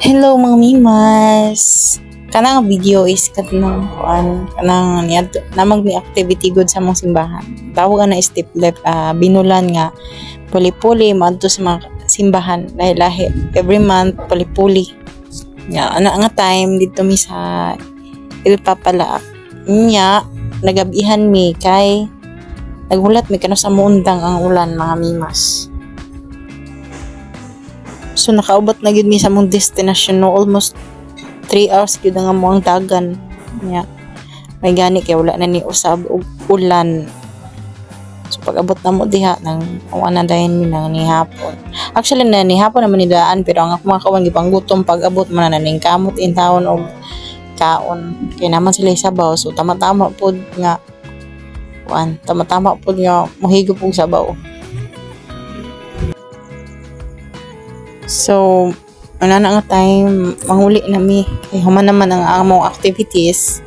Hello mga mimas. Kanang video is kanang kanang niadto namang ni activity good sa mong simbahan. Tawag na steplet binulan nga puli-puli maadto sa mga simbahan lahi-lahi. Every month puli-puli. Nya ana nga time dito mi sa Ilpapalaak. Nya nagabihan mi kay naghulat mi kano sa muundang ang ulan mga mimas. So nakaubot na gyud mi sa mong destination no almost 3 hours gyud nga mo ang dagan. Nya may gani kay wala na ni usab og ulan. So pag abot na mo diha nang na dayon mi nang ni hapon. Actually na ni hapon naman ni daan pero ang ako mga kawan gipanggutom pag abot man na ning kamot in town og kaon. Kay naman sila sabaw so tama-tama pod nga tama-tama pod nga mohigop og sabaw. So, wala na nga time, manghuli na mi. Kaya human naman ang among activities.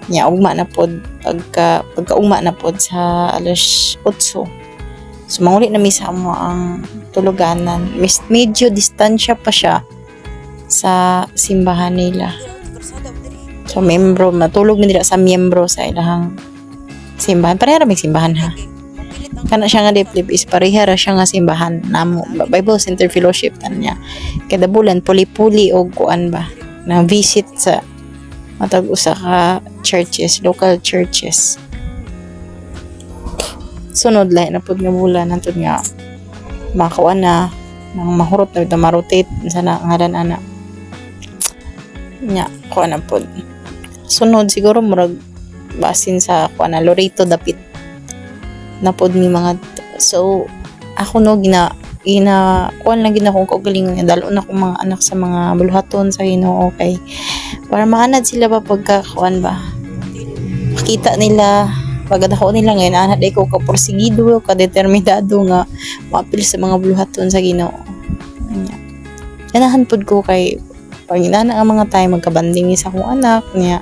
Nya, ugma na pod. Pagka-ugma na pod sa alas 8. So, manghuli na mi sa amo ang tuluganan. Medyo distansya pa siya sa simbahan nila. So, matulog mi dira sa miyembro sa ilahang simbahan. Pareha may simbahan ha. Kana siya nga diplip is pareha ra siya nga simbahan namo Bible Center Fellowship niya kada bulan puli-puli og kuan ba na visit sa matag usa ka churches, local churches. Sunod lahi na pud nga bulan nantud nga makakuan na nang mahurot na ma-rotate sa ngalan ana nya kuan na pud sunod siguro murag basin sa kuan na Loreto dapit napod mi mga so ako no kuan lang gid akong kaugalingon nga dalo na akong mga anak sa mga buluhaton sa Ginoo okay para maanad sila ba pagka kuan ba makita nila pagkadako nila ngayon ana day ko kaporsigido ka determinado nga maapil sa mga buluhaton sa Ginoo ganahan pud ko kay pag inana ang mga time magkabanding sa akong anak niya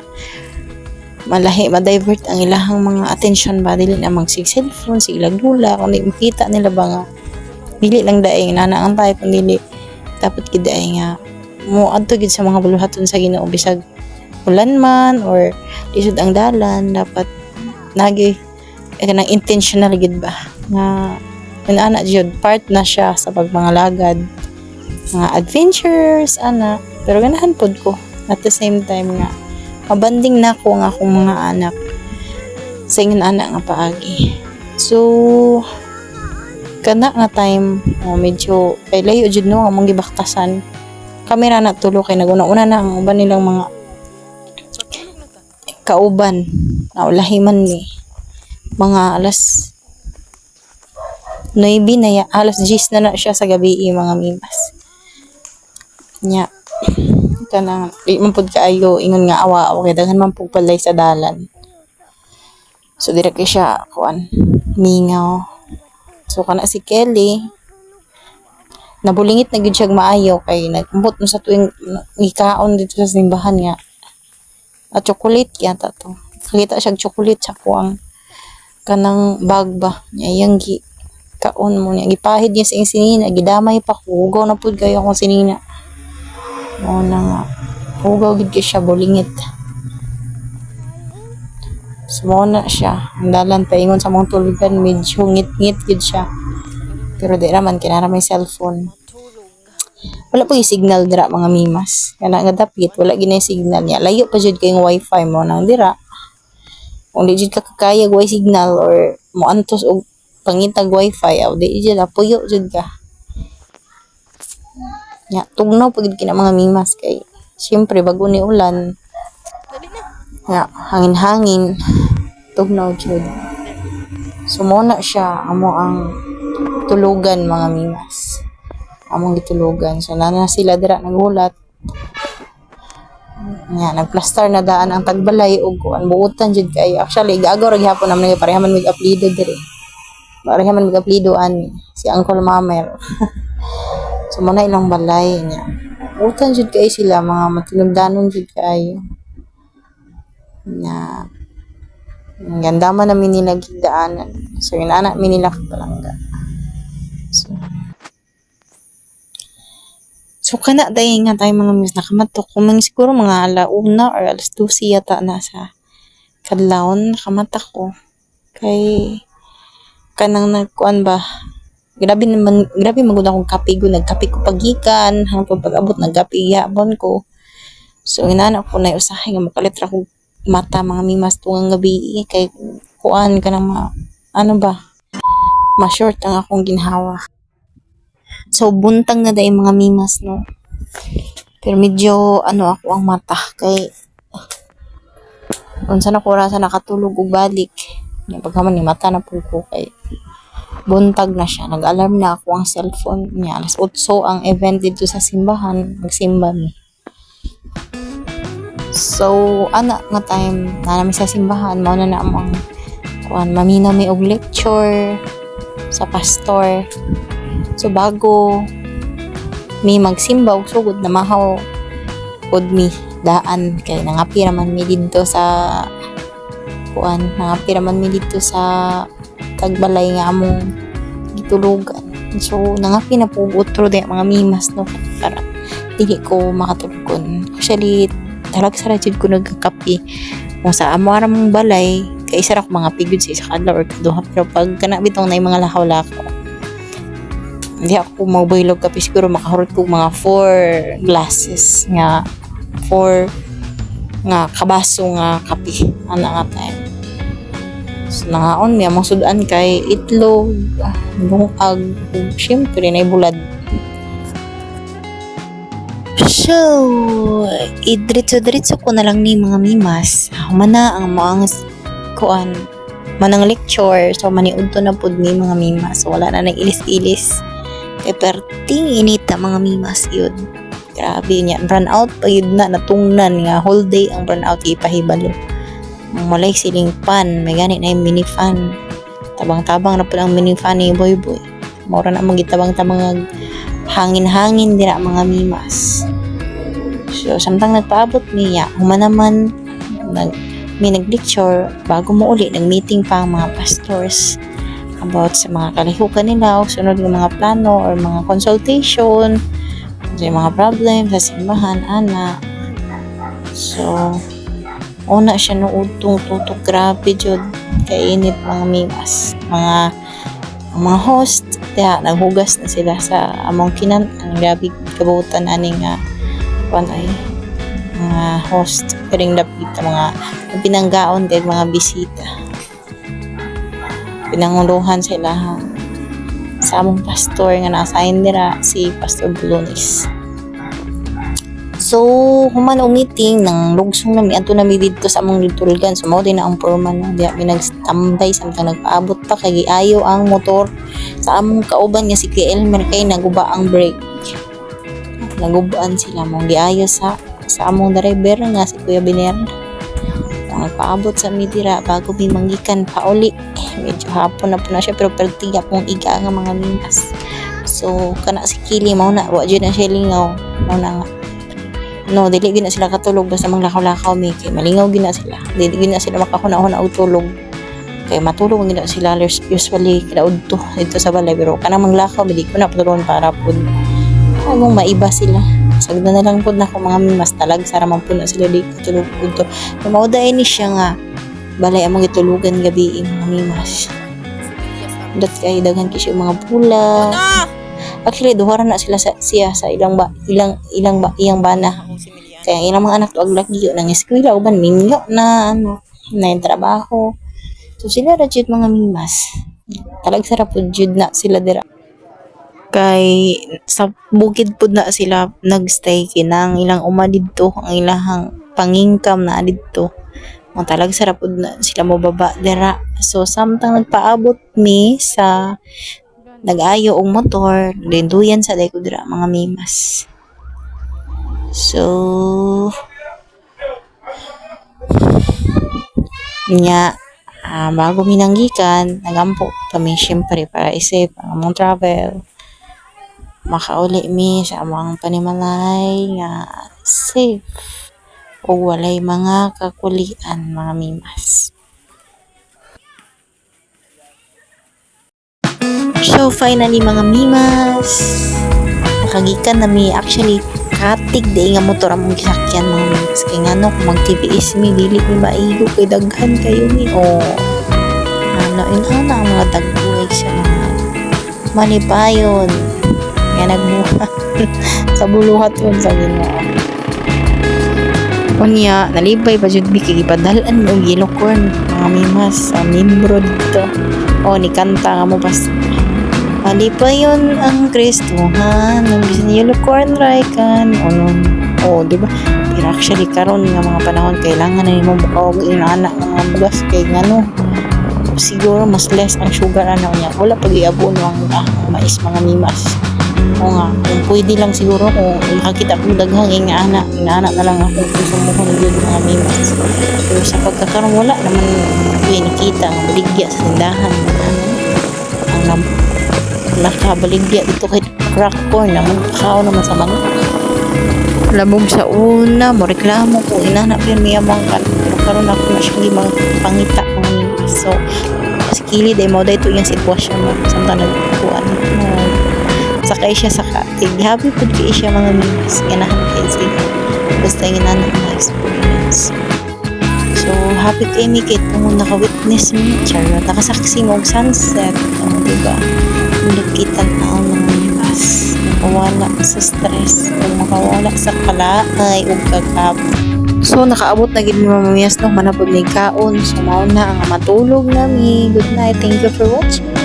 malahi ma-divert ang ilahang mga attention ba dili na magsig cellphone sig lagdula kundi makita nila ba nga dili lang daay nana ang tayo kun dili dapat gid ay nga mo adto gid sa mga buluhaton sa Ginoo bisag ulan man or lisod ang dalan dapat nagi kanang intentional gid ba nga ana jud part na siya sa pagmangalagad mga adventures ana pero ganahan pod ko at the same time nga mabanding na ko ang akong mga anak sa ingon anak nga paagi. So kana nga time medyo kay layo jud no among gibaktasan. Kami ra na tulo kay naguna-una na ang uban nilang mga kauban na ulahiman ni mga alas 9 na alas 10 na siya sa gabi mga mimas. Nya kanang di man pud kaayo ingon nga awa okay daghan man pug palay sa dalan so dira kay siya kuan mingaw so kana si Kelly nabulingit na gyud siya maayo kay nagkumpot no sa tuwing ikaon dito sa simbahan nga at chocolate yata to nakita siya chocolate sa kuang kanang bag ba iyang gi kaon mo niya gipahid niya sa sinina gidamay pa ko ugaw na pud kayo akong sinina mo na nga hugaw gid siya bulingit so mo na siya ang dalan paingon sa mong tulugan medyo ngit-ngit gid siya pero di raman kinara may cellphone wala po yung signal dira mga mimas kana nga dapit wala ginay signal niya layo pa jud kay wifi mo nang dira kung di jud ka kakayag way signal or mo antos og pangitag wifi aw di jud apuyo jud ka nya tugnaw pagid kina mga mimas kay siyempre bago ni ulan nya hangin-hangin tugnaw jud sumona siya amo ang tulugan mga mimas among gitulugan so nana sila dira naghulat nya nagplastar na daan ang tagbalay ug kuan buutan jud kay actually gagaw ra gihapon naman pareha man mig-apelyido diri pareha man mig-apelyido ani si Uncle Mamer so muna ilang balay niya utan jud kay sila mga matinugdanon jud kay na ganda man namin nila gidaanan so inana mi nila kapalangga so So kana day nga tayo mga miss nakamatok kung siguro mga 1:00 or 12:00 yata na sa kadlawon nakamatak ko kay kanang nagkuan ba grabe magud akong kape go nagkape ko pagikan hangtod pag-abot nagkape yapon ko. So inana ko na usahay nga makalit ra ko mata mga mimas tungang gabi kay kuan kanang ano ba ma-short ang akong ginhawa. So buntang na dai mga mimas no. Pero medyo ano ako ang mata kay unsa na ko rasa nakatulog ug balik. Nya pagkaman ni mata na pud ko kay buntag na siya. Nag-alarm na ako ang cellphone niya. 8:00 ang event dito sa simbahan. Magsimba mi. So, ana nga time na namin sa simbahan, mao na among kuan mamina mi og lecture sa pastor. So, bago mi magsimba og sugod na mahaw pod mi daan kay nangapi raman mi dito sa tagbalay nga among gitulugan. So nangapi na po utro di mga mimas no para dili ko makatulgon. Actually talag sa rajud ko nagkakapi kung sa amo mong balay kay isa ra ko mga pigud sa isa kadlaw or kaduha pero pag kana bitong nay mga lakaw-lakaw hindi ako magbaylog kape siguro makahurot ko mga 4 glasses nga 4 nga kabaso nga kape ana nga time. So, nangaon mi among sudan kay itlog, bungag, ug syempre na bulad. So, idritso-dritso ko na lang ni mga mimas. Humana ang mga kuan manang lecture. So, maniudto na pud ni mga mimas. So, wala na nag-ilis-ilis. Kay perting inita mga mimas yun. Grabe niya. Run out pa yun na natungnan nga. Whole day ang run out ipahibalo. Mulay siling fan, may gani na yung mini fan. Tabang-tabang na po ang mini fan ni Boy Boy. Mura na magitabang-tabang hangin-hangin dira mga mimas. So, samtang nagpaabot niya, humanaman may nag-lecture bago mo uli, nag-meeting pa ang mga pastors about sa mga kalihukan nila o sunod ng mga plano or mga consultation sa mga problem sa simbahan, ana. So, una siya no utong tutok grabe jud kainit mga mimas mga host kaya naghugas na sila sa among kinan ang grabe kabutan ani nga kuan ay mga host karing dapit mga pinanggaon kay mga bisita pinanguluhan sila sa among pastor nga na-assign nila si Pastor Bulunis. So, human o meeting nang lugsong nami ato nami dito sa among litulgan. So, mao din na ang foreman no. Diya nagstambay samtang nagpaabot pa kay giayo ang motor sa among kauban nga si Kuya Elmer kay naguba ang brake. Nagubaan sila mong giayo sa among driver nga si Kuya Biner. Nagpaabot sa midira bago mi manggikan pauli. Medyo hapon na po na siya pero pertiga pong iga nga mga minas. So, kana si Kili mao na wa jud na siya lingaw. Mao na nga no, dili gina sila katulog basta mang lakaw-lakaw mi kay malingaw gina sila. Dili gina sila makahuna-huna og tulog. Kay matulog gina sila usually kadaudto dito sa balay pero kanang manglakaw dili ko na patulon para pud agong maiba sila. Sagda na lang pud nako mga mimas talag sara man pud na sila di katulog udto. Mauday ni siya nga balay among gitulugan gabi mga mimas. Dat kay daghan kisyo mga pula. Actually duha na sila siya sa iyang bana. Kaya ilang mga anak to aglagi nang eskwela uban mingyo na na trabaho. So sila ra jud mga mimas. Talag sarap pud jud na sila dira. Kay sa bukid pud na sila nagstay kinang ilang uma didto ang ilahang pangingkam na didto. Ang talag sarap pud na sila mobaba dira. So samtang nagpaabot mi sa nag-ayo og motor dinduyan sa day ko dira mga mimas. So nya bago minanggikan nagampo kami syempre para i-save ang among travel makauli mi sa among panimalay nga safe o walay mga kakulian mga mimas. So finally mga mimas kagikan na mi actually katig di nga motor among gisakyan mga mimas kay ngano kung mag TPS mi dili mi maigo kay daghan kayo ni ano inana ang mga dagbuhay sa mga manipayon nga nagbuhat sa buluhat yun sa Ginoo. Unya nalibay pa jud mi kay gipadalan og yellow corn mga mimas sa membro dito ni kanta nga mo pas malipayon ang Kristohan ng bisan yellow corn raikan di ba pero actually karon nga mga panahon kailangan na nimo bukaw inana ng mga bugas kay ngano siguro mas less ang sugar niya wala pag iabono ang mais mga mimas nga kung pwede lang siguro kung makakita ko daghang ingana na lang ako kung sumuhon yun mga mimas pero sa pagkakaroon wala naman nakita ang baligya sa tindahan ang nakabaligya dito kay crack corn naman kakao naman sa mga labog sa una mo reklamo ko inana pero may amang karon ako na siya pangita mga mimas so sa kilid ay mo dahito yung sitwasyon mo samtang nagkuhan sakay siya sa katig happy po kayo siya mga mimas ganahan kayo siya basta yung inana mga experience so happy kayo mi kit kung naka-witness mi charot nakasaksi mo og sunset diba ulit kita na ang mga mimas makawala sa stress o makawala sa kalaay o kagap so nakaabot na gid mi mamamiyas no manapod ni kaon so mao na ang matulog nami good night thank you for watching.